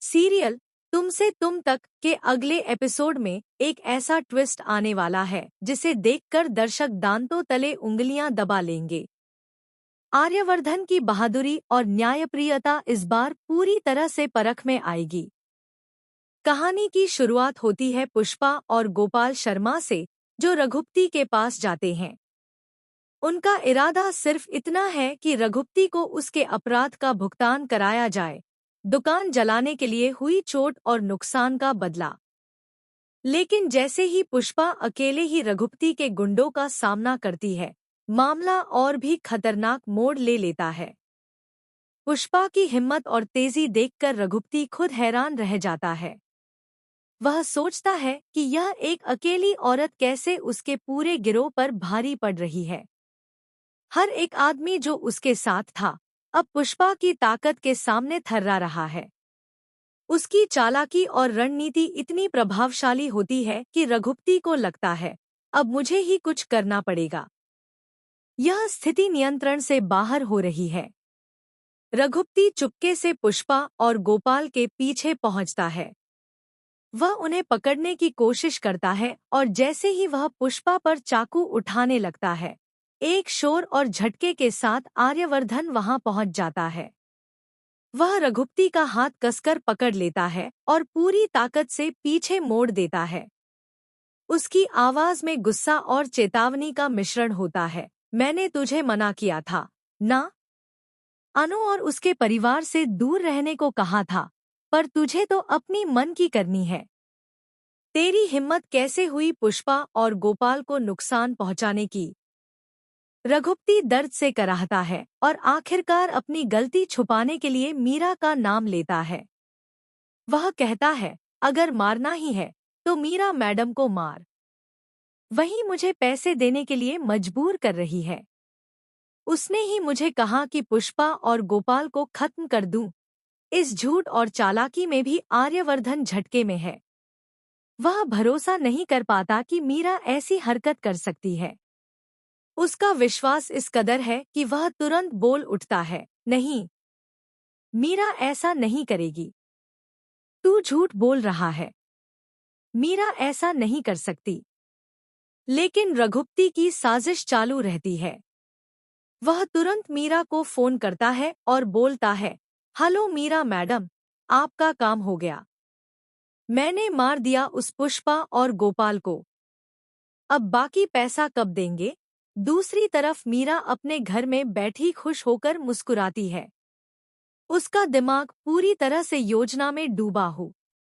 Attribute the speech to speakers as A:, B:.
A: Serial तुमसे तुम तक के अगले एपिसोड में एक ऐसा ट्विस्ट आने वाला है जिसे देखकर दर्शक दांतों तले उंगलियां दबा लेंगे। आर्यवर्धन की बहादुरी और न्यायप्रियता इस बार पूरी तरह से परख में आएगी। कहानी की शुरुआत होती है पुष्पा और गोपाल शर्मा से, जो रघुपति के पास जाते हैं। उनका इरादा सिर्फ इतना है कि रघुपति को उसके अपराध का भुगतान कराया जाए, दुकान जलाने के लिए हुई चोट और नुकसान का बदला। लेकिन जैसे ही पुष्पा अकेले ही रघुपति के गुंडों का सामना करती है, मामला और भी खतरनाक मोड़ ले लेता है। पुष्पा की हिम्मत और तेजी देखकर रघुपति खुद हैरान रह जाता है। वह सोचता है कि यह एक अकेली औरत कैसे उसके पूरे गिरोह पर भारी पड़ रही है। हर एक आदमी जो उसके साथ था, अब पुष्पा की ताकत के सामने थर्रा रहा है। उसकी चालाकी और रणनीति इतनी प्रभावशाली होती है कि रघुपति को लगता है, अब मुझे ही कुछ करना पड़ेगा। यह स्थिति नियंत्रण से बाहर हो रही है। रघुपति चुपके से पुष्पा और गोपाल के पीछे पहुंचता है। वह उन्हें पकड़ने की कोशिश करता है और जैसे ही वह पुष्पा पर चाकू उठाने लगता है, एक शोर और झटके के साथ आर्यवर्धन वहां पहुंच जाता है। वह रघुपति का हाथ कसकर पकड़ लेता है और पूरी ताकत से पीछे मोड़ देता है। उसकी आवाज में गुस्सा और चेतावनी का मिश्रण होता है। मैंने तुझे मना किया था ना? अनु और उसके परिवार से दूर रहने को कहा था, पर तुझे तो अपनी मन की करनी है। तेरी हिम्मत कैसे हुई पुष्पा और गोपाल को नुकसान पहुंचाने की? रघुपति दर्द से कराहता है और आखिरकार अपनी गलती छुपाने के लिए मीरा का नाम लेता है। वह कहता है, अगर मारना ही है तो मीरा मैडम को मार। वही मुझे पैसे देने के लिए मजबूर कर रही है। उसने ही मुझे कहा कि पुष्पा और गोपाल को खत्म कर दूं। इस झूठ और चालाकी में भी आर्यवर्धन झटके में है। वह भरोसा नहीं कर पाता कि मीरा ऐसी हरकत कर सकती है। उसका विश्वास इस कदर है कि वह तुरंत बोल उठता है, नहीं, मीरा ऐसा नहीं करेगी। तू झूठ बोल रहा है। मीरा ऐसा नहीं कर सकती। लेकिन रघुपति की साजिश चालू रहती है। वह तुरंत मीरा को फोन करता है और बोलता है, हेलो मीरा मैडम, आपका काम हो गया। मैंने मार दिया उस पुष्पा और गोपाल को। अब बाकी पैसा कब देंगे? दूसरी तरफ मीरा अपने घर में बैठी खुश होकर मुस्कुराती है। उसका दिमाग पूरी तरह से योजना में डूबा हो।